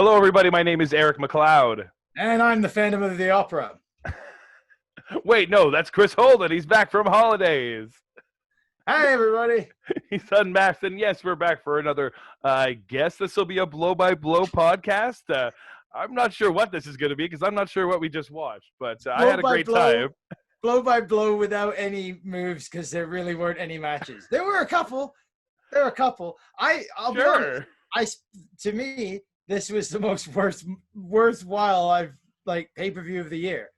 Hello, everybody. My name is Eric McLeod. And I'm the Phantom of the Opera. Wait, no, that's Chris Holden. He's back from holidays. Hi, everybody. He's unmasked, and yes, we're back for another, I guess this will be a blow-by-blow podcast. I'm not sure what this is going to be because I'm not sure what we just watched, but I had a great time. Blow by blow without any moves because there really weren't any matches. There were a couple. I'll be honest. To me, this was the most worthwhile pay-per-view of the year.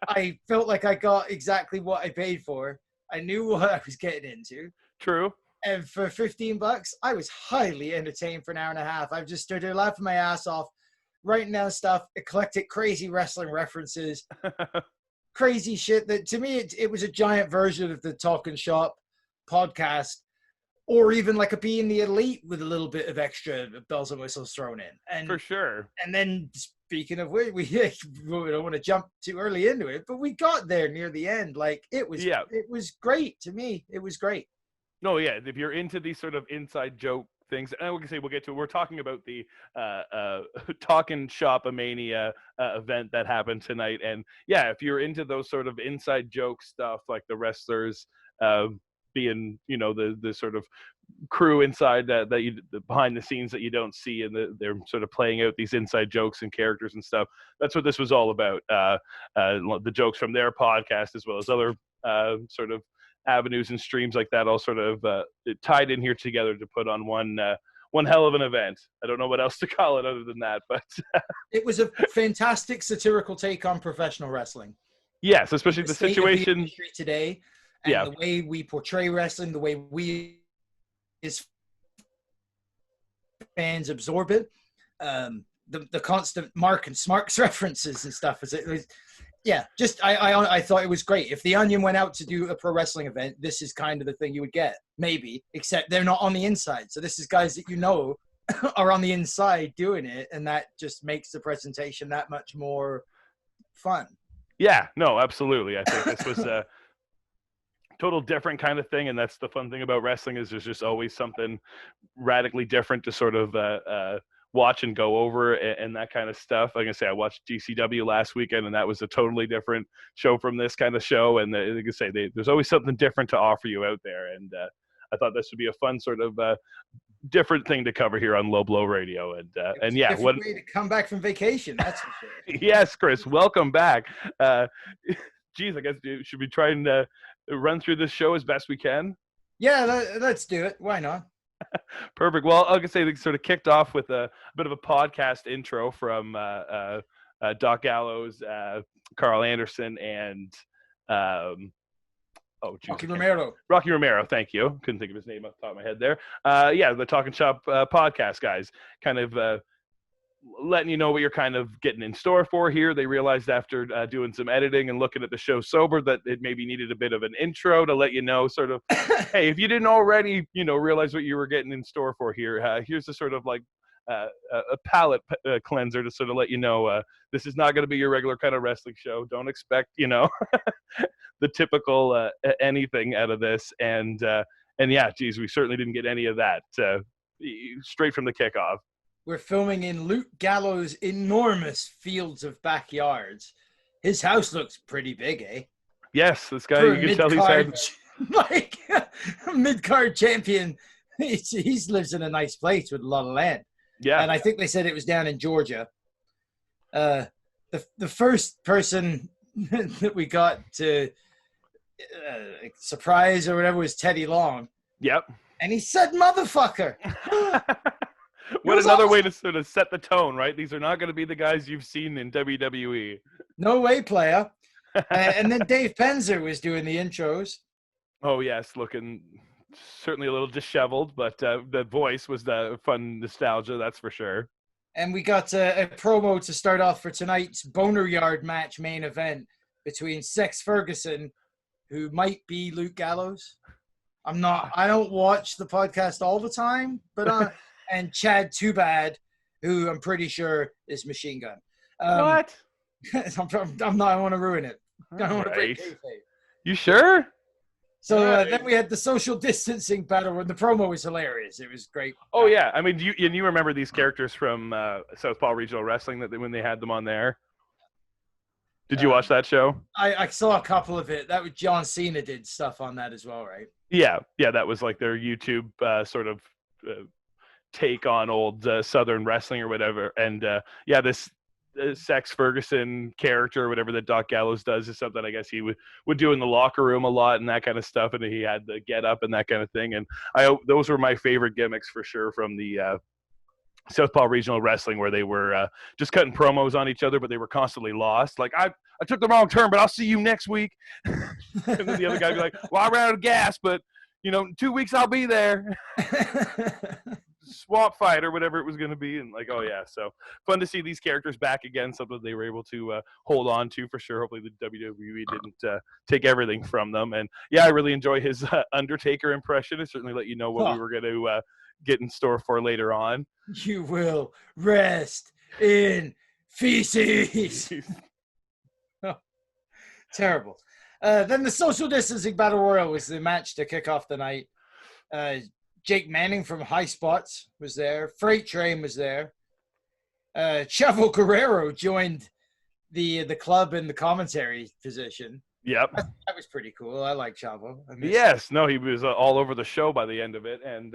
I felt like I got exactly what I paid for. I knew what I was getting into. True. And for $15, I was highly entertained for an hour and a half. I've just stood there laughing my ass off, writing down stuff, eclectic, crazy wrestling references, crazy shit that to me, it was a giant version of the Talk and Shop podcast, or even like a Be in the Elite with a little bit of extra bells and whistles thrown in. And for sure. And then speaking of which, we don't want to jump too early into it, but we got there near the end. Like it was great to me. It was great. No, yeah. If you're into these sort of inside joke things, and we'll get to it. We're talking about the TalkNShop-aMania event that happened tonight. And yeah, if you're into those sort of inside joke stuff, like the wrestlers being, the sort of crew inside that the behind the scenes that you don't see, and they're sort of playing out these inside jokes and characters and stuff. That's what this was all about. The jokes from their podcast, as well as other sort of avenues and streams like that, all sort of tied in here together to put on one hell of an event. I don't know what else to call it other than that, but it was a fantastic satirical take on professional wrestling. Yes, especially the situation of the today, and the way we portray wrestling, the way we as fans absorb it, the constant Mark and Smarks references and stuff. I thought it was great. If the Onion went out to do a pro wrestling event, this is kind of the thing you would get, maybe, except they're not on the inside. So this is guys that are on the inside doing it, and that just makes the presentation that much more fun. Yeah, no, absolutely. I think this was a total different kind of thing, and that's the fun thing about wrestling, is there's just always something radically different to sort of watch and go over and that kind of stuff. Like I say, I watched GCW last weekend, and that was a totally different show from this kind of show. And like I say, there's always something different to offer you out there. And I thought this would be a fun sort of different thing to cover here on LowBlowRadio. And yeah, what way to come back from vacation, that's for sure. Yes, Chris, welcome back. Geez, I guess should we try and run through this show as best we can? Yeah, let's do it. Why not? Perfect. Well, like I say, they sort of kicked off with a bit of a podcast intro from Doc Gallows, Carl Anderson, and Rocky Romero. Rocky Romero, thank you. Couldn't think of his name off the top of my head there. The Talk and Shop podcast guys, kind of letting you know what you're kind of getting in store for here. They realized after doing some editing and looking at the show sober that it maybe needed a bit of an intro to let you know sort of, hey, if you didn't already, realize what you were getting in store for here, here's a sort of like a palate cleanser to sort of let you know this is not going to be your regular kind of wrestling show. Don't expect, the typical anything out of this. And yeah, geez, we certainly didn't get any of that straight from the kickoff. We're filming in Luke Gallows' enormous fields of backyards. His house looks pretty big, eh? Yes, this guy, you can tell he's had... like a mid-card champion. He lives in a nice place with a lot of land. Yeah. And I think they said it was down in Georgia. The first person that we got to surprise or whatever was Teddy Long. Yep. And he said, motherfucker. What another way to sort of set the tone, right? These are not going to be the guys you've seen in WWE. No way, player. And then Dave Penzer was doing the intros. Oh, yes, looking certainly a little disheveled, but the voice was the fun nostalgia, that's for sure. And we got a promo to start off for tonight's Boneyard match main event between Sex Ferguson, who might be Luke Gallows. I don't watch the podcast all the time, but and Chad Too Bad, who I'm pretty sure is Machine Gun. What? I want to ruin it. I don't want to break kayfabe. You sure? So Nice. then we had the social distancing battle, and the promo was hilarious. It was great. Oh yeah, I mean, you remember these characters from Southpaw Regional Wrestling when they had them on there? Did you watch that show? I saw a couple of it. That was John Cena did stuff on that as well, right? Yeah, that was like their YouTube sort of take on old Southern wrestling or whatever. And this Sex Ferguson character or whatever that Doc Gallows does is something I guess he would do in the locker room a lot and that kind of stuff. And he had the get up and that kind of thing. And those were my favorite gimmicks for sure from the Southpaw Regional Wrestling, where they were just cutting promos on each other, but they were constantly lost. Like, I took the wrong turn, but I'll see you next week. And then the other guy would be like, well, I ran out of gas, but, in 2 weeks I'll be there. Swamp fight or whatever it was going to be. And like, oh, yeah. So fun to see these characters back again, something they were able to hold on to for sure. Hopefully the WWE didn't take everything from them. And, yeah, I really enjoy his Undertaker impression. It certainly let you know what we were going to get in store for later on. You will rest in feces. Oh, terrible. Then the social distancing battle royal was the match to kick off the night. Jake Manning from High Spots was there. Freight Train was there. Chavo Guerrero joined the club in the commentary position. Yep. That was pretty cool. I like Chavo. Yes. No, he was all over the show by the end of it. And,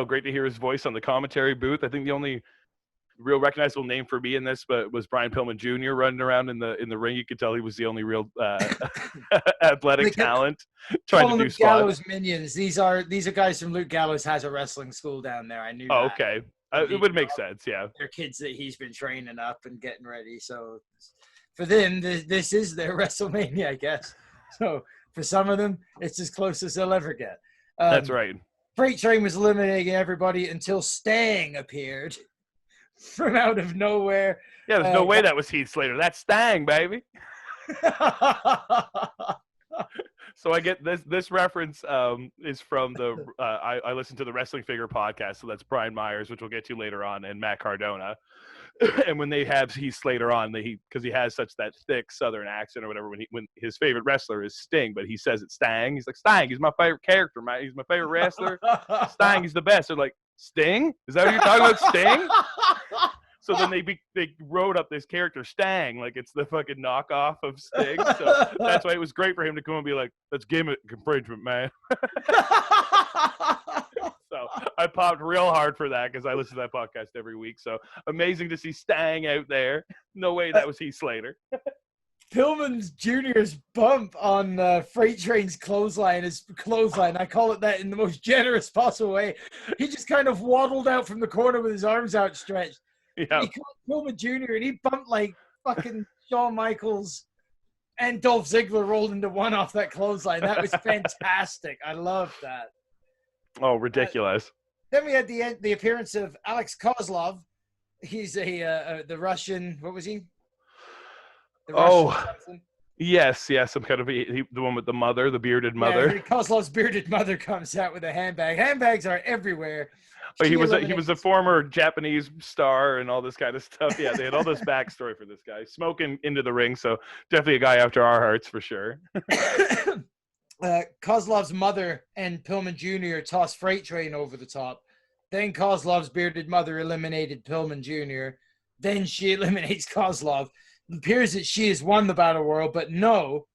great to hear his voice on the commentary booth. I think the only real recognizable name for me in this was Brian Pillman Jr. running around in the ring. You could tell he was the only real athletic talent trying to do spots. Gallows minions. These are guys from Luke Gallows has a wrestling school down there. I knew. Oh, okay. It would make sense. Yeah. They're kids that he's been training up and getting ready. So for them, this is their WrestleMania, I guess. So for some of them, it's as close as they'll ever get. That's right. Freight Train was eliminating everybody until Stang appeared from out of nowhere. Yeah, there's no way that was Heath Slater. That's Stang, baby. So I get this reference is from the I listen to the Wrestling Figure podcast, so that's Brian Myers, which we'll get to later on, and Matt Cardona. And when they have Heath Slater on, because he has such that thick Southern accent or whatever, when his favorite wrestler is Sting, but he says it's Stang. He's like, Stang, he's my favorite character, man. He's my favorite wrestler. Stang, he's the best. They're like, Sting? Is that what you're talking about, Sting? So then they wrote up this character Stang, like it's the fucking knockoff of Sting. So that's why it was great for him to come and be like, "That's gimmick infringement, man." So I popped real hard for that because I listen to that podcast every week. So amazing to see Stang out there. No way that was Heath Slater. Pillman Jr.'s bump on Freight Train's clothesline is clothesline. I call it that in the most generous possible way. He just kind of waddled out from the corner with his arms outstretched. Yeah. He called Pillman Jr. and he bumped like fucking Shawn Michaels and Dolph Ziggler rolled into one off that clothesline. That was fantastic. I loved that. Oh, ridiculous. Then we had the appearance of Alex Kozlov. He's the Russian, what was he? Yes, some kind of the one with the mother, the bearded mother. Yeah, Kozlov's bearded mother comes out with a handbag. Handbags are everywhere. Oh, he was a former Japanese star and all this kind of stuff. Yeah, they had all this backstory for this guy. Smoking into the ring, so definitely a guy after our hearts for sure. Kozlov's mother and Pillman Jr. tossed Freight Train over the top. Then Kozlov's bearded mother eliminated Pillman Jr. Then she eliminates Kozlov. It appears that she has won the Battle Royal, but no,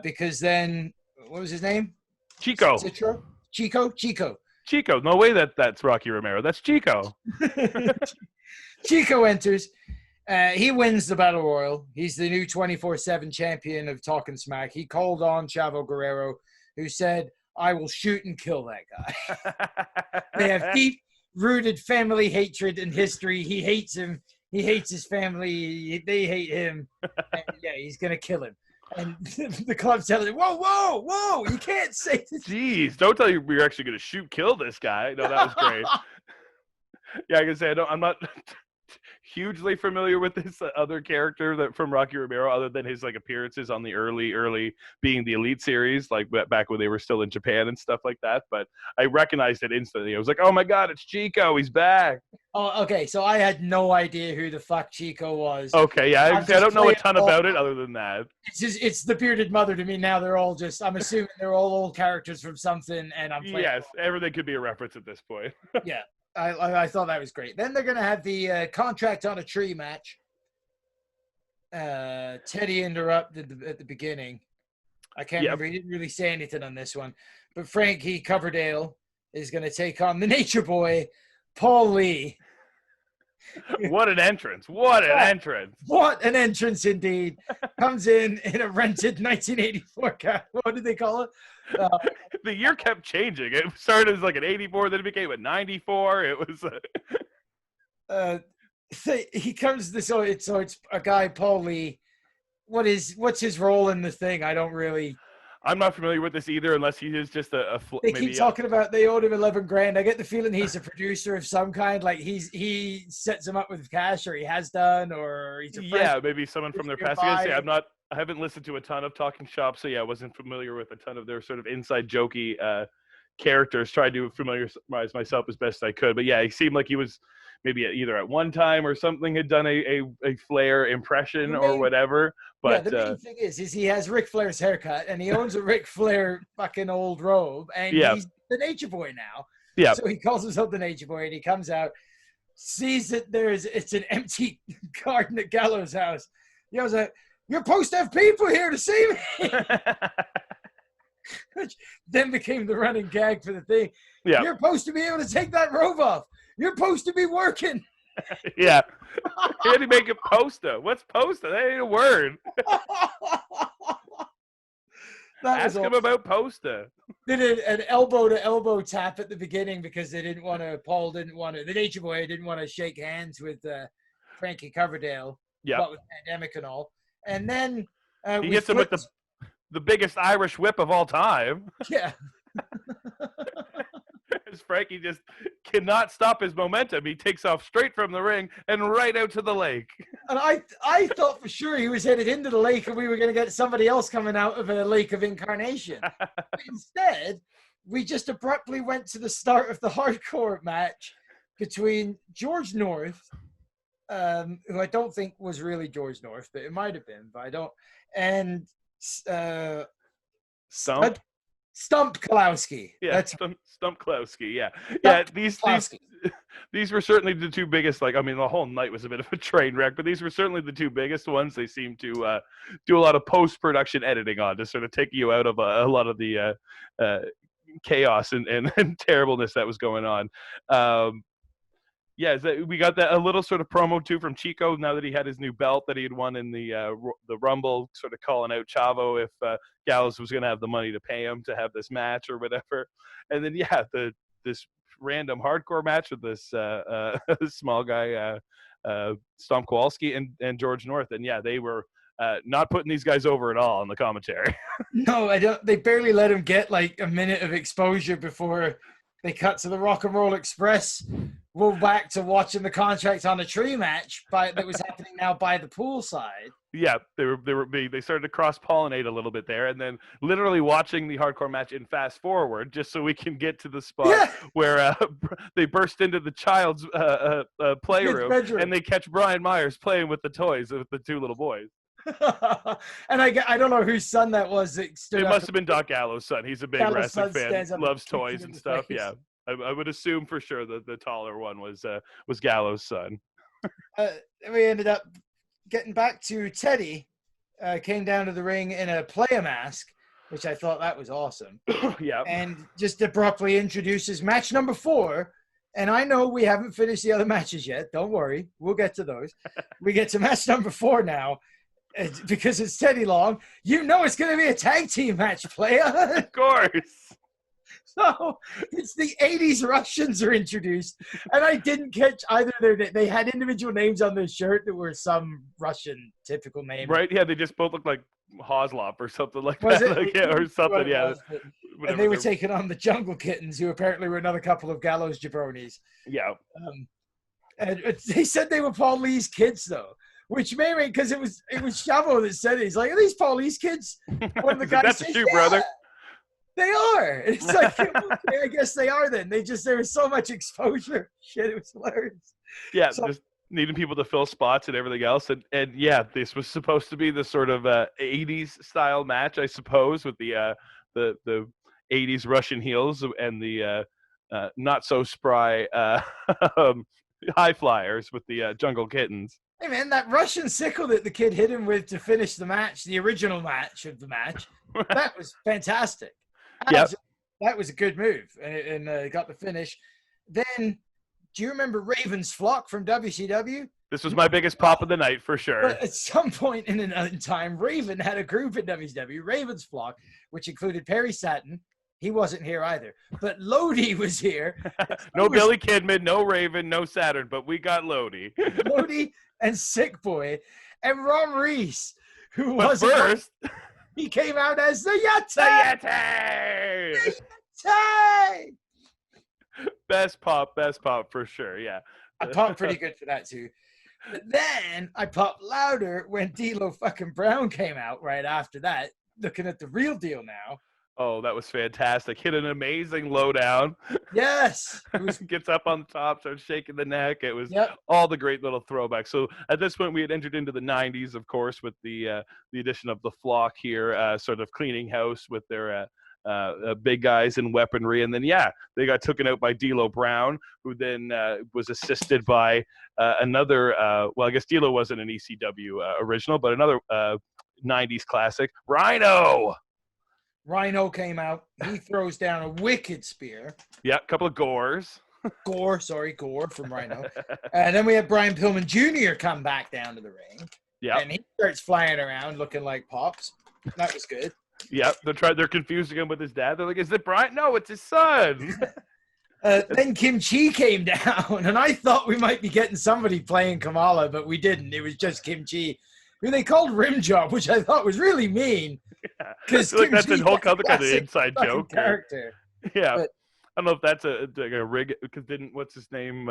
because then, what was his name? Chico. Chico. No way that's Rocky Romero. That's Chico. Chico enters. He wins the Battle Royal. He's the new 24/7 champion of Talking Smack. He called on Chavo Guerrero, who said, I will shoot and kill that guy. They have deep-rooted family hatred and history. He hates him. He hates his family. They hate him. And yeah, he's going to kill him. And the club's telling him, whoa, you can't say this. Jeez, don't tell you we're actually going to kill this guy. No, that was great. Yeah, I can say I'm not. hugely familiar with this other character that from Rocky Romero, other than his like appearances on the early being the Elite series, like back when they were still in Japan and stuff like that. But I recognized it instantly. I was like, oh my god, it's Chico, he's back. Oh, okay. So I had no idea who the fuck Chico was. Okay, yeah, I don't know a ton all, about it other than that. It's the bearded mother to me now. They're all just, I'm assuming they're all old characters from something, and I'm playing. Yes, everything could be a reference at this point. Yeah, I thought that was great. Then they're gonna have the contract on a tree match. Teddy interrupted at the beginning. I can't remember. He didn't really say anything on this one, but Frankie Coverdale is gonna take on the Nature Boy, Paul Lee. What an entrance. What an entrance. What an entrance indeed. Comes in a rented 1984 car. What did they call it? The year kept changing. It started as like an 84, then it became a 94. It was he comes so it's a guy, Paul Lee. What's his role in the thing? I'm not familiar with this either, unless he is just They keep talking about they owed him $11,000. I get the feeling he's a producer of some kind, like he sets him up with cash, or he has done, or he's a friend. Yeah, maybe someone from their past. I haven't listened to a ton of Talking Shop, so yeah, I wasn't familiar with a ton of their sort of inside jokey characters. Tried to familiarize myself as best I could, but yeah, he seemed like he was maybe either at one time or something had done a Flair impression or whatever. But the main thing is he has Ric Flair's haircut, and he owns a Ric Flair fucking old robe, and he's the Nature Boy now. Yeah. So he calls himself the Nature Boy, and he comes out, sees that it's an empty garden at Gallows' house. He goes, "You're supposed to have people here to see me." Which then became the running gag for the thing. Yeah. You're supposed to be able to take that robe off. You're supposed to be working. Yeah. He had to make it posta. What's posta? That ain't a word. Ask him about posta. Did an elbow-to-elbow tap at the beginning because the Nature Boy didn't want to shake hands with Frankie Coverdale. Yeah. With the pandemic and all. And then he hits him with the biggest Irish whip of all time. Yeah. Frankie just cannot stop his momentum. He takes off straight from the ring and right out to the lake. And I thought for sure he was headed into the lake and we were going to get somebody else coming out of a lake of incarnation. Instead, we just abruptly went to the start of the hardcore match between George North, who I don't think was really George North, but it might have been, but I don't, and Stump Kalowski. Yeah, Stump Kalowski. Yeah, yeah. These were certainly the two biggest. Like, I mean, the whole night was a bit of a train wreck, but these were certainly the two biggest ones. They seem to do a lot of post-production editing on to sort of take you out of a lot of the chaos and terribleness that was going on. Yeah, we got a little sort of promo too from Chico now that he had his new belt that he had won in the Rumble, sort of calling out Chavo if Gallows was going to have the money to pay him to have this match or whatever. And then this random hardcore match with this small guy, Stomp Kowalski and George North, and yeah, they were not putting these guys over at all on the commentary. No, I don't. They barely let him get like a minute of exposure before they cut to the Rock and Roll Express. We're back to watching the contract on a tree match that was happening now by the poolside. Yeah, they started to cross-pollinate a little bit there, and then literally watching the hardcore match in fast forward just so we can get to the spot where they burst into the child's playroom and they catch Brian Myers playing with the toys with the two little boys. And I don't know whose son that was. It must have been Doc Gallows' son. He's a big wrestling fan, loves toys and stuff. Yeah, I would assume for sure that the taller one was Gallows' son. We ended up getting back to Teddy. Came down to the ring in a player mask, which I thought that was awesome. Yeah, and just abruptly introduces match number 4. And I know we haven't finished the other matches yet. Don't worry, we'll get to those. We get to match number 4 now. Because it's Teddy Long, you know it's going to be a tag team match, player. Of course. So it's the 80s Russians are introduced, and I didn't catch either their names. They had individual names on their shirt that were some Russian typical name. Right? Yeah, they just both looked like Hoslop or something like that. Like, yeah, or something, yeah. And they were taking on the Jungle Kittens, who apparently were another couple of Gallows jabronis. Yeah. And they said they were Paul Lee's kids, though, which made me, because it was Chavo that said it. He's like, are these Paul Lee's kids? One of the guys That's says, a shoe, brother. They are. It's like, okay, I guess they are then. There was so much exposure. Shit, it was hilarious. Yeah, So, just needing people to fill spots and everything else. And yeah, this was supposed to be the sort of 80s style match, I suppose, with the 80s Russian heels and the not so spry high flyers with the jungle kittens. hey, man, that Russian sickle that the kid hit him with to finish the match, the original match of the match, that was fantastic. Yep. That was a good move, and got the finish. Then, do you remember Raven's Flock from WCW? This was my biggest pop of the night for sure. But at some point in time, Raven had a group in WCW, Raven's Flock, which included Perry Saturn. He wasn't here either, but Lodi was here. No Billy Kidman, no Raven, no Saturn, but we got Lodi. Lodi and Sick Boy, and Ron Reese, who was first. He came out as the Yeti! The Yeti! The Yeti! Best pop for sure, yeah. I popped pretty good for that too. But then I popped louder when D'Lo fucking Brown came out right after that, looking at the real deal now. Oh, that was fantastic. Hit an amazing lowdown. Yes. It was, Gets up on the top, starts shaking the neck. It was yep. all the great little throwbacks. So at this point, we had entered into the 90s, of course, with the addition of the Flock here, sort of cleaning house with their big guys and weaponry. And then, yeah, they got taken out by D'Lo Brown, who then was assisted by another, well, I guess D'Lo wasn't an ECW original, but another 90s classic, Rhino. Rhino came out. He throws down a wicked spear. Yeah, a couple of gores. Gore from Rhino. And then we had Brian Pillman Jr. come back down to the ring. Yeah. And he starts flying around looking like Pops. That was good. Yeah, they're confusing him with his dad. They're like, is it Brian? No, it's his son. Then Kim Chi came down, and I thought we might be getting somebody playing Kamala, but we didn't. It was just Kim Chi, who they called Rim Job, which I thought was really mean. Because like that's a whole other kind of inside joke. Character. Yeah, but, I don't know if that's like a rig. Because what's his name?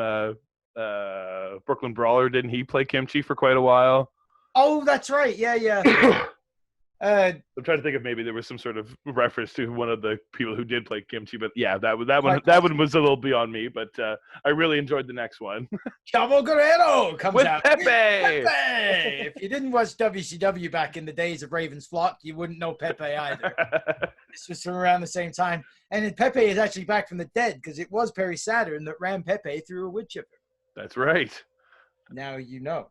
Brooklyn Brawler, didn't he play Kimchi for quite a while? Oh, that's right. Yeah. I'm trying to think if maybe there was some sort of reference to one of the people who did play Kimchi, but yeah, that one was a little beyond me. But I really enjoyed the next one. Chavo Guerrero comes with out. Pepe. If you didn't watch WCW back in the days of Raven's Flock, you wouldn't know Pepe either. This was from around the same time, and Pepe is actually back from the dead because it was Perry Saturn that ran Pepe through a wood chipper. That's right. Now you know.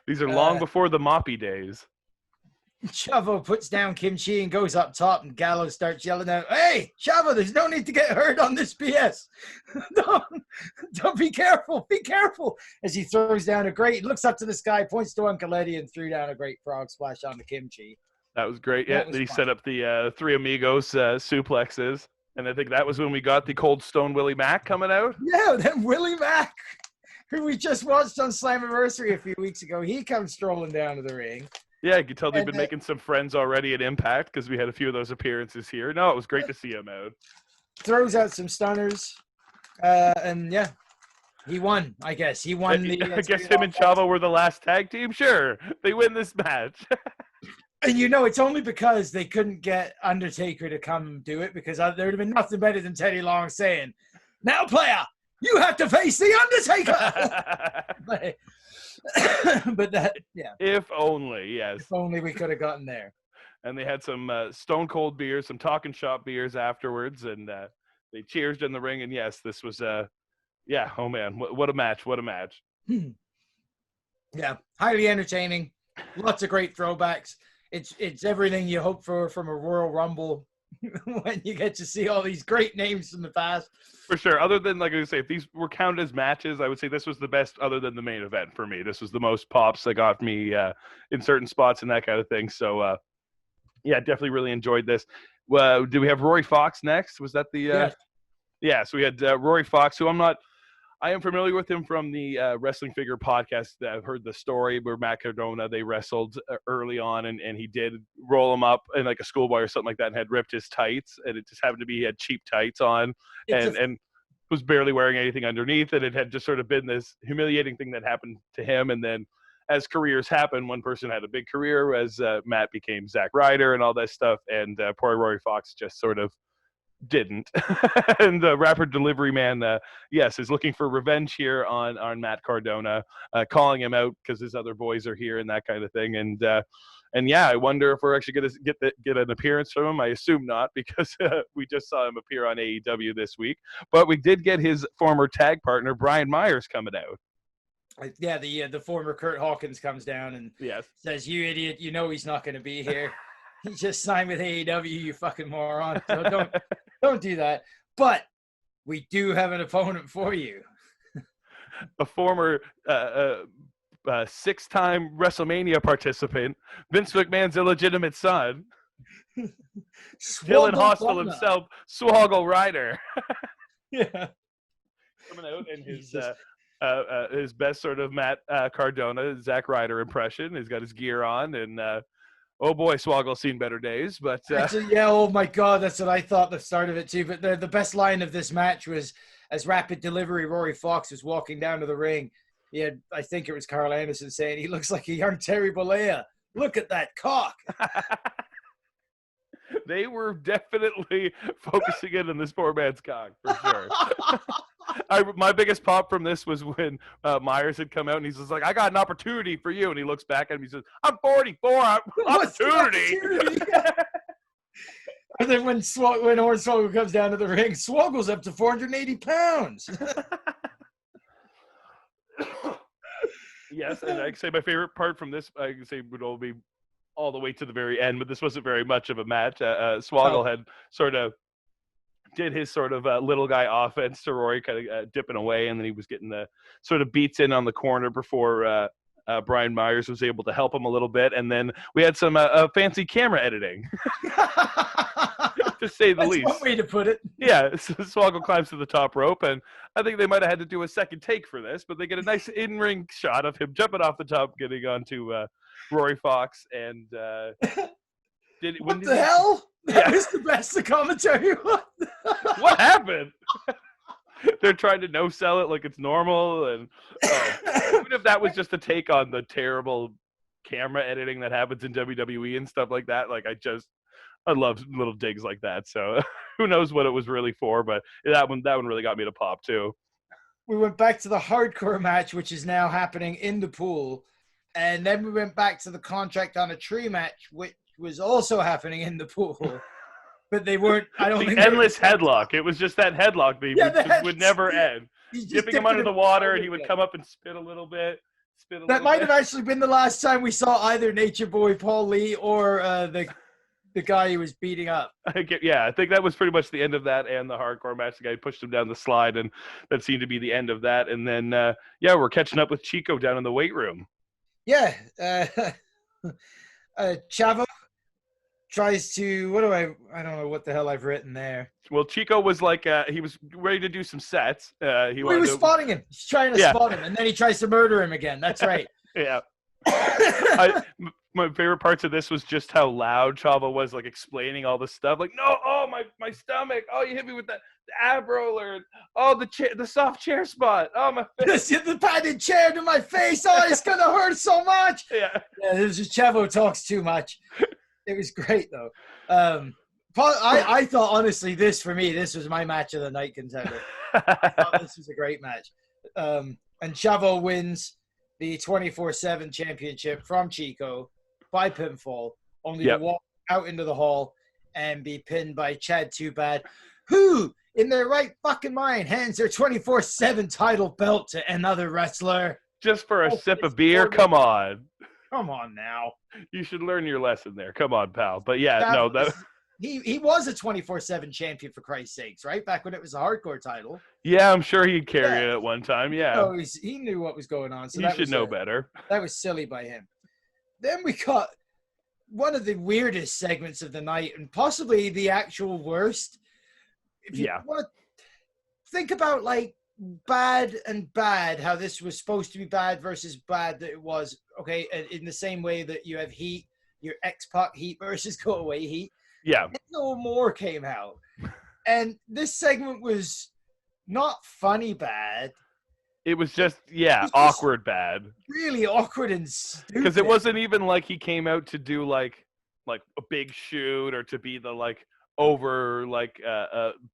These are long before the moppy days. Chavo puts down Kim Chi and goes up top, and Gallo starts yelling out, "Hey, Chavo, there's no need to get hurt on this BS. Don't be careful, As he throws down looks up to the sky, points to Uncle Eddie, and threw down a great frog splash on the Kim Chi. That was great. Yeah, then he set up the Three Amigos suplexes, and I think that was when we got the Cold Stone Willie Mack coming out. Yeah, then Willie Mack, who we just watched on Slammiversary a few weeks ago, he comes strolling down to the ring. Yeah, you can tell they've been making some friends already at Impact because we had a few of those appearances here. No, it was great to see him out. Throws out some stunners. And yeah, he won, I guess. He won the... I guess him and Chavo were the last tag team? Sure. They win this match. And it's only because they couldn't get Undertaker to come do it, because there would have been nothing better than Teddy Long saying, "Now, player, you have to face the Undertaker!" But that, yeah. If only, yes. If only we could have gotten there. And they had some Stone Cold beers, some Talking Shop beers afterwards, and they cheersed in the ring. And yes, this was, yeah, oh man, what a match, what a match. Yeah, highly entertaining. Lots of great throwbacks. It's everything you hope for from a Royal Rumble when you get to see all these great names from the past. For sure. Other than, like I say, if these were counted as matches, I would say this was the best other than the main event for me. This was the most pops that got me in certain spots and that kind of thing. So, yeah, definitely really enjoyed this. Do we have Rory Fox next? Was that the Yeah, so we had Rory Fox, who I am familiar with him from the Wrestling Figure podcast. I've heard the story where Matt Cardona, they wrestled early on, and he did roll him up in like a schoolboy or something like that and had ripped his tights, and it just happened to be he had cheap tights on. And was barely wearing anything underneath, and it had just sort of been this humiliating thing that happened to him. And then as careers happen, one person had a big career as Matt became Zack Ryder and all that stuff, and poor Rory Fox just sort of didn't. And the rapper delivery man, yes, is looking for revenge here on Matt Cardona, calling him out because his other boys are here and that kind of thing. And yeah, I wonder if we're actually going to get an appearance from him. I assume not, because we just saw him appear on AEW this week. But we did get his former tag partner, Brian Myers, coming out. Yeah, the former Kurt Hawkins comes down and says, "You idiot, you know he's not going to be here. He just signed with AEW, you fucking moron. So don't do that. But we do have an opponent for you." A former 6-time WrestleMania participant, Vince McMahon's illegitimate son, Dylan Hostile himself, Swoggle Ryder. Yeah. Coming out in his best sort of Matt Cardona, Zack Ryder impression. He's got his gear on, and oh boy, Swoggle's seen better days. But actually, yeah, oh my God, that's what I thought the start of it too. But the best line of this match was as Rapid Delivery Rory Fox was walking down to the ring. He had, I think it was Carl Anderson saying, "He looks like a young Terry Bollea. Look at that cock." They were definitely focusing in on this poor man's cock, for sure. My biggest pop from this was when Myers had come out and he's just like, "I got an opportunity for you." And he looks back at him, he says, "I'm 44, opportunity." And then when Hornswoggle comes down to the ring, Swoggle's up to 480 pounds. Yes, and I can say my favorite part from this, I can say, would all be all the way to the very end, but this wasn't very much of a match. Swoggle had sort of did his sort of little guy offense to Rory, kind of dipping away, and then he was getting the sort of beats in on the corner before Brian Myers was able to help him a little bit, and then we had some fancy camera editing, to say the That's least. one way to put it. Yeah, so Swoggle climbs to the top rope, and I think they might have had to do a second take for this, but they get a nice in-ring shot of him jumping off the top, getting onto Rory Fox, and what the hell? That was the best of commentary. What happened? They're trying to no-sell it like it's normal, and even if that was just a take on the terrible camera editing that happens in WWE and stuff like that, like I love little digs like that. So who knows what it was really for, but that one really got me to pop too. We went back to the hardcore match, which is now happening in the pool, and then we went back to the contract on a tree match, which was also happening in the pool. But they weren't. I don't think endless headlock. It was just that headlock, baby. Yeah, would never end. Dipping him under the water, and he would come up and spit a little bit. That might have actually been the last time we saw either Nature Boy Paul Lee or the guy he was beating up. I think that was pretty much the end of that and the hardcore match. The guy pushed him down the slide, and that seemed to be the end of that. And then, we're catching up with Chico down in the weight room. Yeah. Chavo tries to, I don't know what the hell I've written there. Well, Chico was like, he was ready to do some sets. He was spotting him. He's trying to spot him, and then he tries to murder him again. That's right. Yeah. My favorite parts of this was just how loud Chavo was, like explaining all the stuff. Like, no, oh my stomach. Oh, you hit me with the ab roller. Oh, the soft chair spot. Oh, my face. The padded chair to my face. Oh, it's gonna hurt so much. Yeah. This is Chavo talks too much. It was great though. I thought honestly, this was my match of the night contender. I thought this was a great match. And Chavo wins the 24/7 championship from Chico by pinfall, only to walk out into the hall and be pinned by Chad Too Bad, who, in their right fucking mind, hands their 24/7 title belt to another wrestler. Just for a sip of beer? Come on. Come on now. You should learn your lesson there. Come on, pal. But he was a 24/7 champion, for Christ's sakes, right? Back when it was a hardcore title. Yeah, I'm sure he'd carry it at one time. Yeah. So he knew what was going on. So he should know better. That was silly by him. Then we got one of the weirdest segments of the night, and possibly the actual worst. If you want to think about like bad, how this was supposed to be bad versus bad that it was, okay, in the same way that you have Heat, your X-Pac Heat versus Go Away Heat. Yeah. No More came out. And this segment was not funny bad. It was just, was just awkward bad. Really awkward and stupid. Because it wasn't even like he came out to do like a big shoot or to be the like over like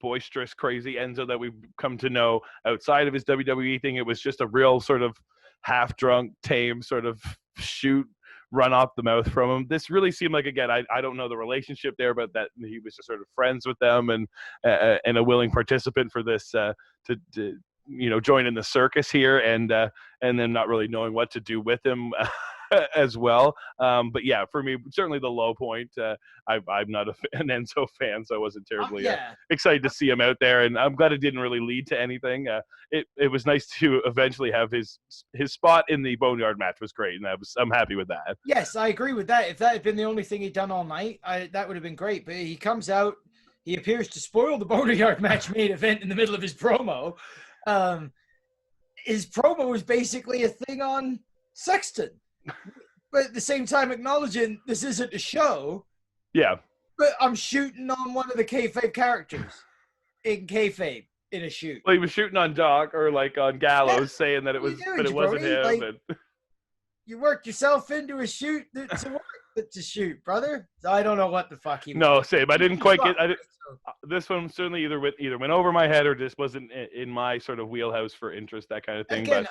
boisterous crazy Enzo that we've come to know outside of his WWE thing. It was just a real sort of half drunk, tame sort of shoot, run off the mouth from him. This really seemed like, again, I don't know the relationship there, but that he was just sort of friends with them and a willing participant for this to join in the circus here, and then not really knowing what to do with him as well. But yeah, for me, certainly the low point. I'm not an Enzo fan, so I wasn't terribly excited to see him out there, and I'm glad it didn't really lead to anything. It was nice to eventually have his spot in the Boneyard match was great, and I'm happy with that. Yes, I agree with that. If that had been the only thing he'd done all night, that would have been great. But he comes out, he appears to spoil the Boneyard match main event in the middle of his promo. His promo was basically a thing on Sexton, but at the same time acknowledging this isn't a show. Yeah. But I'm shooting on one of the kayfabe characters in kayfabe in a shoot. Well, he was shooting on Doc or like on Gallows, saying that it was, but it wasn't him. Like, you worked yourself into a shoot to shoot, brother. So I don't know what the fuck he was doing. Same. I didn't quite get. This one certainly either went over my head or just wasn't in my sort of wheelhouse for interest, that kind of thing. Again, but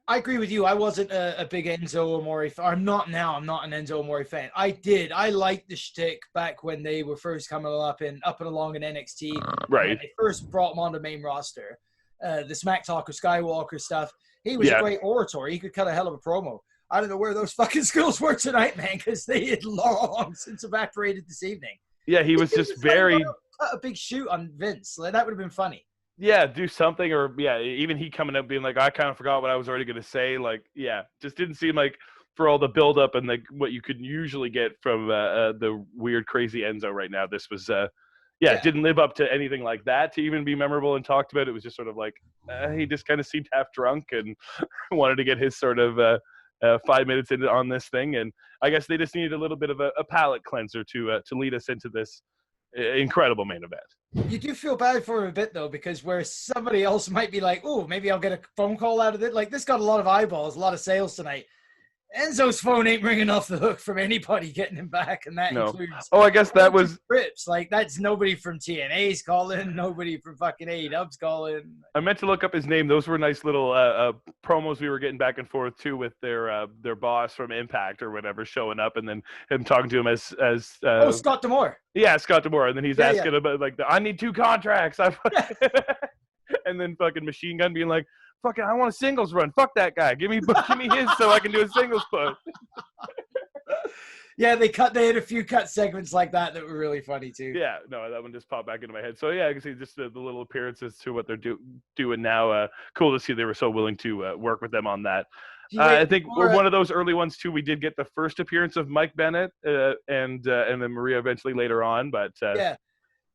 I agree with you. I wasn't a big Enzo Amore fan. I'm not now. I'm not an Enzo Amore fan. I liked the shtick back when they were first coming up and along in NXT. Right. When they first brought him on the main roster. The Smack Talker Skywalker stuff. He was a great orator. He could cut a hell of a promo. I don't know where those fucking skills were tonight, man, because they had long since evaporated this evening. Yeah, he was just very... Cut a big shoot on Vince. Like, that would have been funny. Yeah, do something, or even he coming up being like, I kind of forgot what I was already going to say. Like, just didn't seem like for all the buildup and like what you could usually get from the weird, crazy Enzo right now. This was, didn't live up to anything like that to even be memorable and talked about. It was just sort of like he just kind of seemed half drunk and wanted to get his sort of 5 minutes into on this thing, and I guess they just needed a little bit of a palate cleanser to lead us into this incredible main event. You do feel bad for him a bit though, because where somebody else might be like, oh, maybe I'll get a phone call out of it. Like, this got a lot of eyeballs, a lot of sales tonight. Enzo's phone ain't ringing off the hook from anybody getting him back, and that includes. Oh, I guess that was Rips. Like, that's nobody from TNA's calling, nobody from fucking AEW's calling. I meant to look up his name. Those were nice little promos we were getting back and forth too with their boss from Impact or whatever showing up, and then him talking to him as Scott D'Amore. Yeah, Scott D'Amore, and then he's asking about like I need 2 contracts. And then fucking Machine Gun being like, fucking, I want a singles run. Fuck that guy. Give me his so I can do a singles push. Yeah, they had a few cut segments like that were really funny too. Yeah, no, that one just popped back into my head. So yeah, I can see just the little appearances to what they're doing now. Cool to see they were so willing to work with them on that. I think we're one of those early ones too. We did get the first appearance of Mike Bennett and then Maria eventually later on, but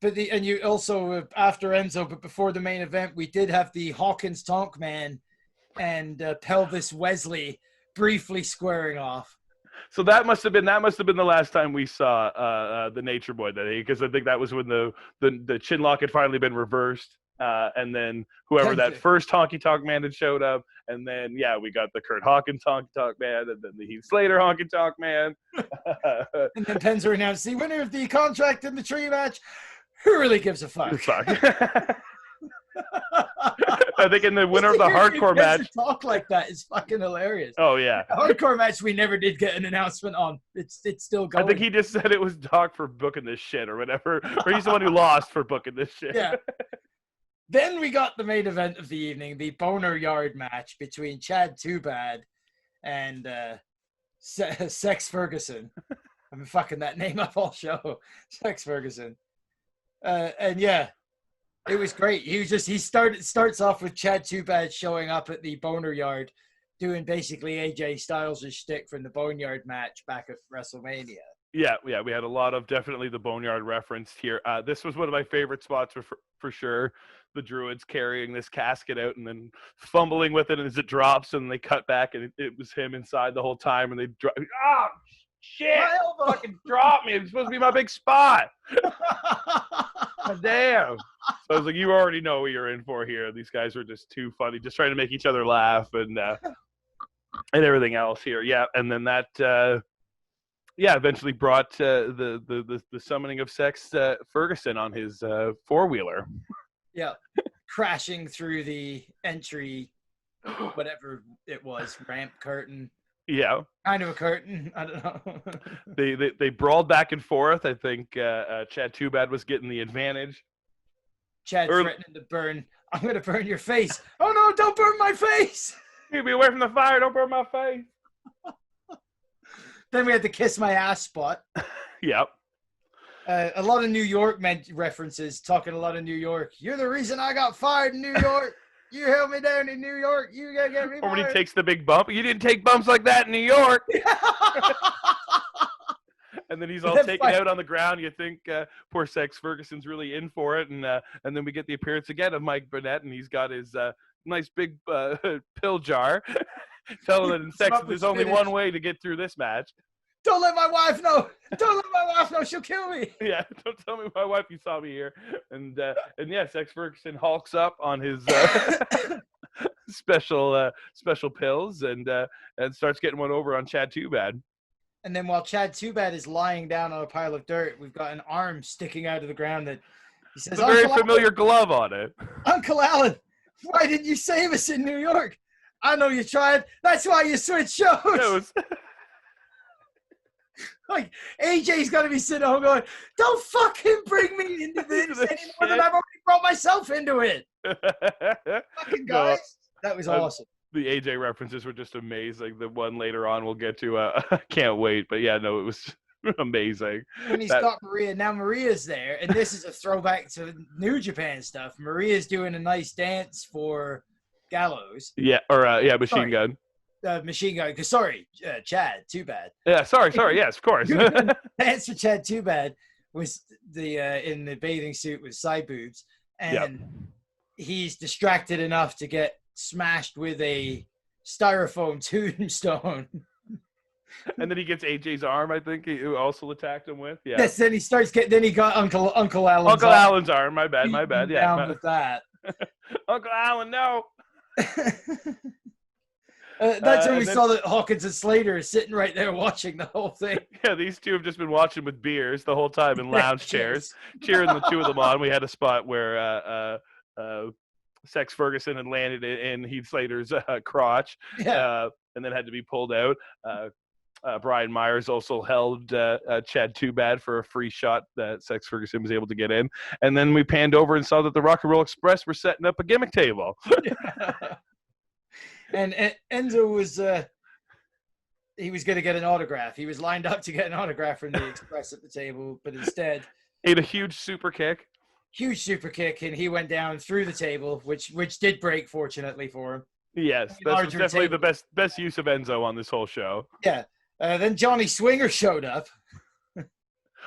But you also after Enzo, but before the main event, we did have the Hawkins Tonk Man and Pelvis Wesley briefly squaring off. So that must have been the last time we saw the Nature Boy that day, because I think that was when the chin lock had finally been reversed, and then whoever that first Honky Tonk Man had showed up, and then we got the Kurt Hawkins Honky Tonk Man, and then the Heath Slater Honky Tonk Man, and then Penzer announced the winner of the contract in the tree match. Who really gives a fuck? I think in the winner of the hardcore match, talk like that is fucking hilarious. Oh yeah, the hardcore match we never did get an announcement on. It's still going. I think he just said it was Doc for booking this shit or whatever, or he's the one who lost for booking this shit. Yeah. Then we got the main event of the evening, the Boner Yard match between Chad Too Bad and Sex Ferguson. I've been fucking that name up all show. Sex Ferguson. It was great. He starts off with Chad Too Bad showing up at the Boner Yard, doing basically AJ Styles' shtick from the Boneyard match back at WrestleMania. Yeah, we had a lot of definitely the Boneyard reference here. This was one of my favorite spots for sure. The Druids carrying this casket out and then fumbling with it as it drops, and they cut back, and it was him inside the whole time, and they drop. Ah, shit! Fucking drop me! It's supposed to be my big spot. Damn. So I was like, you already know what you're in for here. These guys were just too funny, just trying to make each other laugh and everything else here. Yeah, and then that eventually brought the summoning of Sex Ferguson on his four-wheeler. Yeah, crashing through the entry, whatever it was, ramp, curtain. Yeah. Kind of a curtain. I don't know. They brawled back and forth. I think Chad Too Bad was getting the advantage. Chad threatening to burn. I'm going to burn your face. Oh, no, don't burn my face. You be away from the fire. Don't burn my face. Then we had the kiss my ass spot. Yep. A lot of New York references, talking a lot of New York. You're the reason I got fired in New York. You held me down in New York. You got to get me fired. Or when he takes the big bump. You didn't take bumps like that in New York. And then he's all taken out on the ground. You think poor Sex Ferguson's really in for it. And then we get the appearance again of Mike Burnett, and he's got his nice big pill jar. Telling him Sex there's only one way to get through this match. Don't let my wife know. Don't let my wife know. She'll kill me. Yeah, don't tell me my wife you saw me here. And yeah, Sex Ferguson hulks up on his special pills and starts getting one over on Chad Too Bad. And then while Chad Too Bad is lying down on a pile of dirt, we've got an arm sticking out of the ground that he says, a very familiar glove on it. Uncle Alan, why didn't you save us in New York? I know you tried. That's why you switched shows. Like, AJ's got to be sitting home going, don't fucking bring me into this anymore than I've already brought myself into it. Fucking guys. No, that was awesome. The AJ references were just amazing. The one later on we'll get to, I can't wait. But yeah, no, it was amazing. When he's got Maria, now Maria's there, and this is a throwback to New Japan stuff. Maria's doing a nice dance for Gallows. Yeah, or Machine Gun. Machine Gun. Sorry, Chad Too Bad. Yeah, sorry. Yes, of course. Dance for Chad Too Bad was the in the bathing suit with side boobs, and he's distracted enough to get smashed with a styrofoam tombstone. And then he gets AJ's arm, I think, he also attacked him with. Yeah. Yes, then he starts getting. Then he got Uncle Alan's Allen's arm. My bad. Yeah. Down with that. Uncle Alan, no. That's when we saw that Hawkins and Slater are sitting right there watching the whole thing. Yeah, these two have just been watching with beers the whole time in lounge chairs, cheering the two of them on. We had a spot where Sex Ferguson had landed in Heath Slater's crotch, and then had to be pulled out. Brian Myers also held Chad Too Bad for a free shot that Sex Ferguson was able to get in. And then we panned over and saw that the Rock and Roll Express were setting up a gimmick table. And Enzo was he was going to get an autograph. He was lined up to get an autograph from the Express at the table, but instead ate a huge super kick. And he went down through the table, which did break, fortunately for him. Yes, that was definitely the best use of Enzo on this whole show. Yeah. Then Johnny Swinger showed up.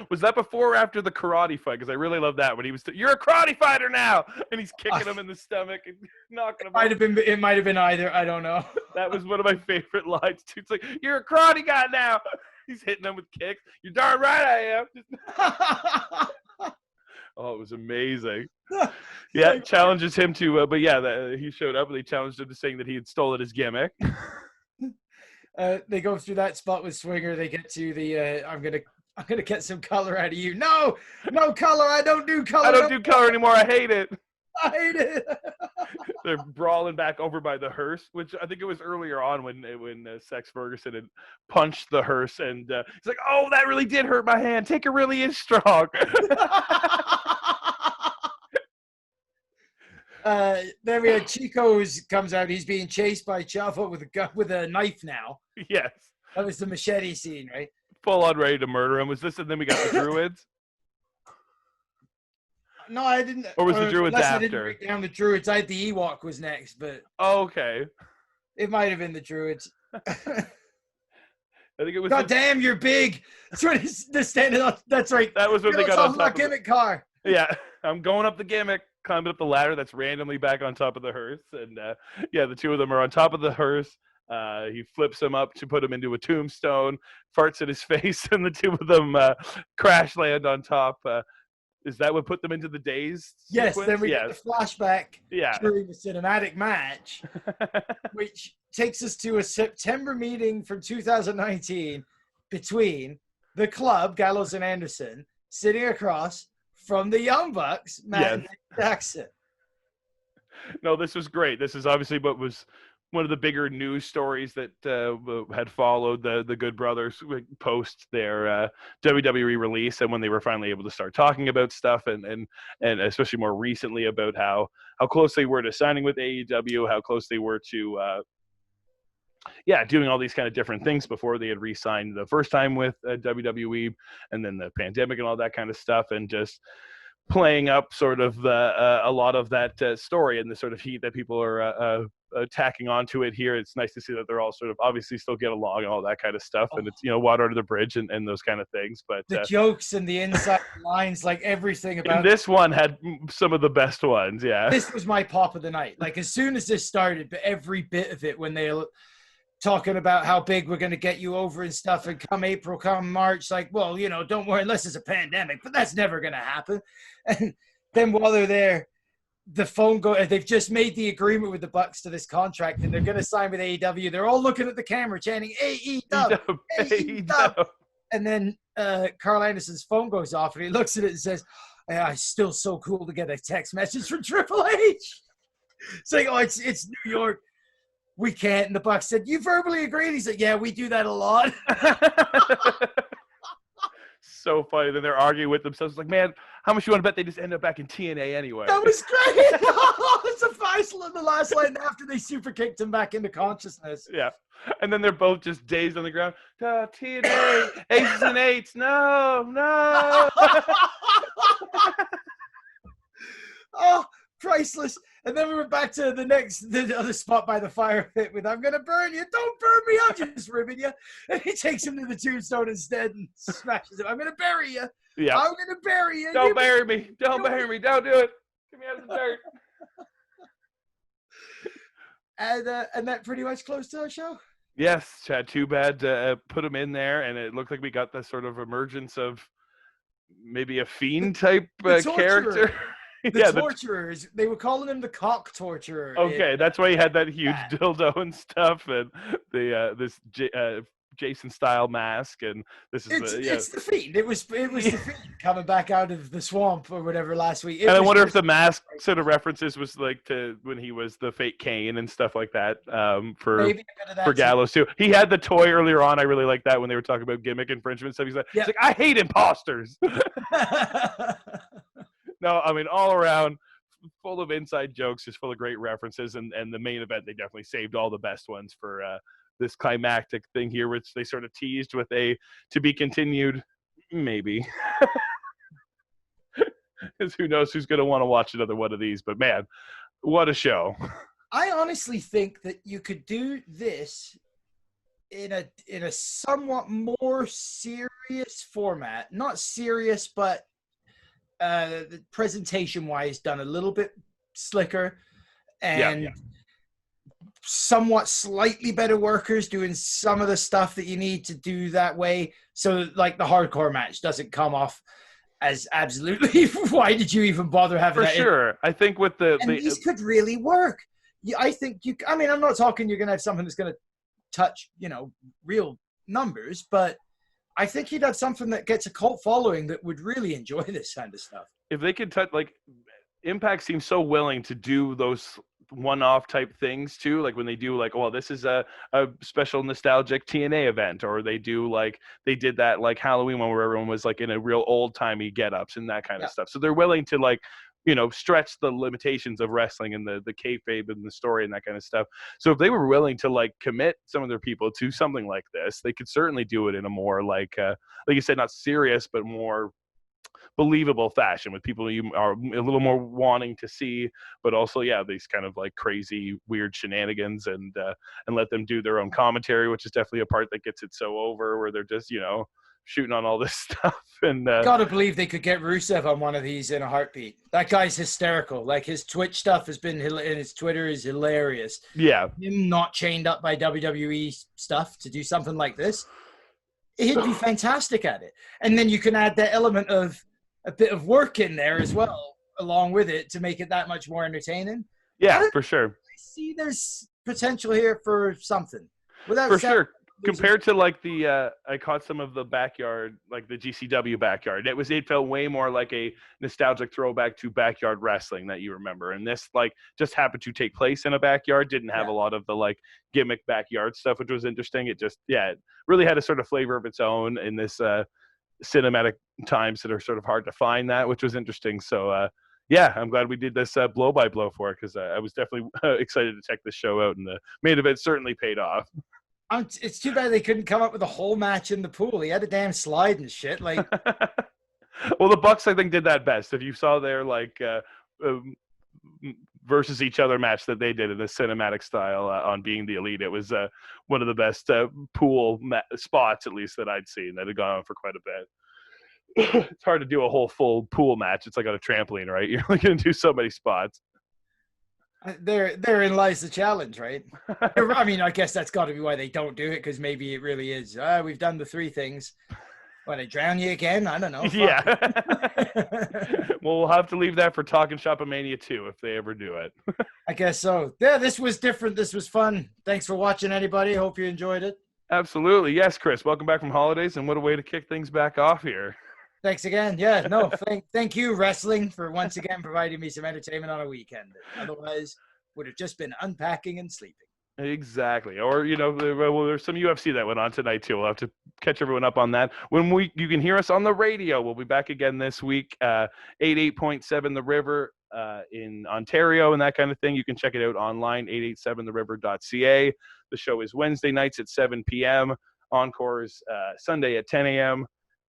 Was that before or after the karate fight? Because I really love that when he was, you're a karate fighter now, and he's kicking him in the stomach and knocking him. It might have been either. I don't know. That was one of my favorite lines too. It's like, you're a karate guy now. He's hitting him with kicks. You're darn right I am. Oh, it was amazing. Yeah, challenges him to, but yeah, he showed up and they challenged him to saying that he had stolen his gimmick. They go through that spot with Swinger. They get to the I'm gonna get some color out of you. No color. I don't do color. I don't do color anymore. I hate it. They're brawling back over by the hearse, which I think it was earlier on when Sex Ferguson had punched the hearse, and he's like, "Oh, that really did hurt my hand. Taker really is strong." Then we had Chico's comes out. He's being chased by Chavo with a knife now. Yes. That was the machete scene, right? Full on ready to murder him. Was this, and then we got the Druids? No, I didn't. Or was the Druids after? I didn't break down the Druids. I had the Ewok was next, but. Oh, okay. It might have been the Druids. I think it was. God damn, you're big. That's what they're standing on. That's right. That was when they got on top of gimmick car. Yeah, I'm going up the gimmick, climbing up the ladder that's randomly back on top of the hearse, and the two of them are on top of the hearse. He flips him up to put him into a tombstone, farts in his face, and the two of them crash land on top. Is that what put them into the days Yes, sequence? then we get the flashback during the cinematic match, which takes us to a September meeting from 2019 between the Club, Gallows and Anderson, sitting across from the Young Bucks, Matt and Nick Jackson. No, this was great. This is obviously what was one of the bigger news stories that had followed the Good Brothers post their WWE release, and when they were finally able to start talking about stuff, and especially more recently about how close they were to signing with AEW, how close they were to doing all these kind of different things before they had re-signed the first time with WWE, and then the pandemic and all that kind of stuff, and just playing up sort of a lot of that story and the sort of heat that people are tacking onto it here. It's nice to see that they're all sort of obviously still get along and all that kind of stuff, and it's water under the bridge and those kind of things. But the jokes and the inside lines, like everything about and this one had some of the best ones. Yeah, this was my pop of the night. Like as soon as this started, but every bit of it when they talking about how big we're going to get you over and stuff, and come April, come March, like, well, don't worry unless it's a pandemic, but that's never going to happen. And then while they're there, the phone they've just made the agreement with the Bucks to this contract, and they're going to sign with AEW. They're all looking at the camera chanting AEW, AEW. And then Carl Anderson's phone goes off, and he looks at it and says, it's still so cool to get a text message from Triple H. It's like, it's New York. We can't. And the Bucks said, you verbally agreed? He's like, yeah, we do that a lot. So funny. Then they're arguing with themselves. Like, man, how much you want to bet they just end up back in TNA anyway? That was great. It's a Faisal in the last line after they super kicked him back into consciousness. Yeah. And then they're both just dazed on the ground. TNA, aces and eights. No. Oh, priceless. And then we were back to the other spot by the fire pit with, I'm going to burn you. Don't burn me. I'm just ribbing you. And he takes him to the tombstone instead and smashes him. I'm going to bury you. Yeah. I'm going to bury you. Don't bury me. Don't bury me. Don't do it. Get me out of the dirt. And that pretty much closed our show. Yes, Chad. Too bad put him in there, and it looked like we got the sort of emergence of maybe a fiend type character. The torturers, they were calling him the cock torturer. Okay, that's why he had that huge dildo and stuff, and the this Jason style mask, and this is it's the Fiend. It was the Fiend coming back out of the swamp or whatever last week. And I wonder if the mask sort of references was like to when he was the fake Kane and stuff like that. For Gallows too. He had the toy earlier on. I really like that when they were talking about gimmick infringement stuff. He's like, I hate imposters. No, I mean, all around, full of inside jokes, just full of great references, and the main event, they definitely saved all the best ones for this climactic thing here, which they sort of teased with a to be continued, maybe. Because who knows who's going to want to watch another one of these, but man, what a show. I honestly think that you could do this in a somewhat more serious format. Not serious, but the presentation wise done a little bit slicker, and somewhat slightly better workers doing some of the stuff that you need to do that way, so like the hardcore match doesn't come off as absolutely why did you even bother having that? For sure. I think with these could really work. I think I'm not talking you're gonna have something that's gonna touch real numbers, but I think he'd have something that gets a cult following that would really enjoy this kind of stuff. If they could touch, like, Impact seems so willing to do those one-off type things too. Like when they do like, well, this is a special nostalgic TNA event, or they do like, they did that like Halloween one where everyone was like in a real old-timey get-ups and that kind of stuff. So they're willing to like, stretch the limitations of wrestling and the kayfabe and the story and that kind of stuff. So if they were willing to like commit some of their people to something like this, they could certainly do it in a more like you said, not serious, but more believable fashion with people you are a little more wanting to see, but also, these kind of like crazy, weird shenanigans and let them do their own commentary, which is definitely a part that gets it so over where they're just, shooting on all this stuff. And gotta believe they could get Rusev on one of these in a heartbeat. That guy's hysterical. Like his Twitch stuff has been, and his Twitter is hilarious. Yeah. Him not chained up by WWE stuff to do something like this, he'd be fantastic at it. And then you can add that element of a bit of work in there as well, along with it, to make it that much more entertaining. Yeah, for sure. I see there's potential here for something. For sure. Compared to like I caught some of the backyard, like the GCW backyard. It felt way more like a nostalgic throwback to backyard wrestling that you remember. And this like just happened to take place in a backyard. Didn't have a lot of the like gimmick backyard stuff, which was interesting. It just it really had a sort of flavor of its own in this cinematic times that are sort of hard to find that, which was interesting. So I'm glad we did this blow by blow for it, because I was definitely excited to check this show out, and the main event certainly paid off. It's too bad they couldn't come up with a whole match in the pool. He had a damn slide and shit. Like, well, the Bucks I think did that best. If you saw their like versus each other match that they did in the cinematic style on Being the Elite, it was one of the best pool spots, at least that I'd seen, that had gone on for quite a bit. It's hard to do a whole full pool match. It's like on a trampoline, right? You're only going to do so many spots. Therein lies the challenge, right? I mean, I guess that's got to be why they don't do it, because maybe it really is. We've done the three things. When they drown you again? I don't know. Yeah. Well, we'll have to leave that for TalkNshopa-Mania 2 if they ever do it. I guess so. Yeah, this was different. This was fun. Thanks for watching, anybody. Hope you enjoyed it. Absolutely. Yes, Chris. Welcome back from holidays, and what a way to kick things back off here. Thanks again. Yeah, no, thank you, wrestling, for once again providing me some entertainment on a weekend. Otherwise, would have just been unpacking and sleeping. Exactly. Or, there's some UFC that went on tonight, too. We'll have to catch everyone up on that. You can hear us on the radio. We'll be back again this week, 88.7 The River in Ontario and that kind of thing. You can check it out online, 887theriver.ca. The show is Wednesday nights at 7 p.m. Encores Sunday at 10 a.m.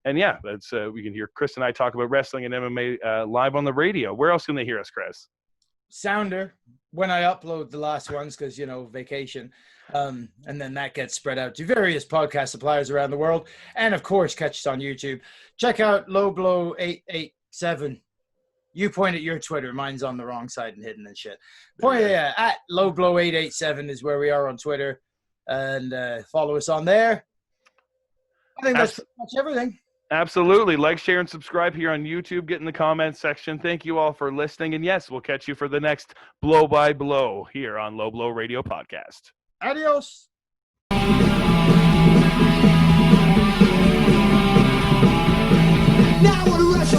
And that's we can hear Chris and I talk about wrestling and MMA live on the radio. Where else can they hear us, Chris? Sounder, when I upload the last ones, because, vacation. And then that gets spread out to various podcast suppliers around the world. And, of course, catch us on YouTube. Check out LowBlow887. You point at your Twitter. Mine's on the wrong side and hidden and shit. At LowBlow887 is where we are on Twitter. And follow us on there. I think that's pretty much everything. Absolutely. Like, share, and subscribe here on YouTube. Get in the comments section. Thank you all for listening. And yes, we'll catch you for the next Blow by Blow here on Low Blow Radio Podcast. Adios.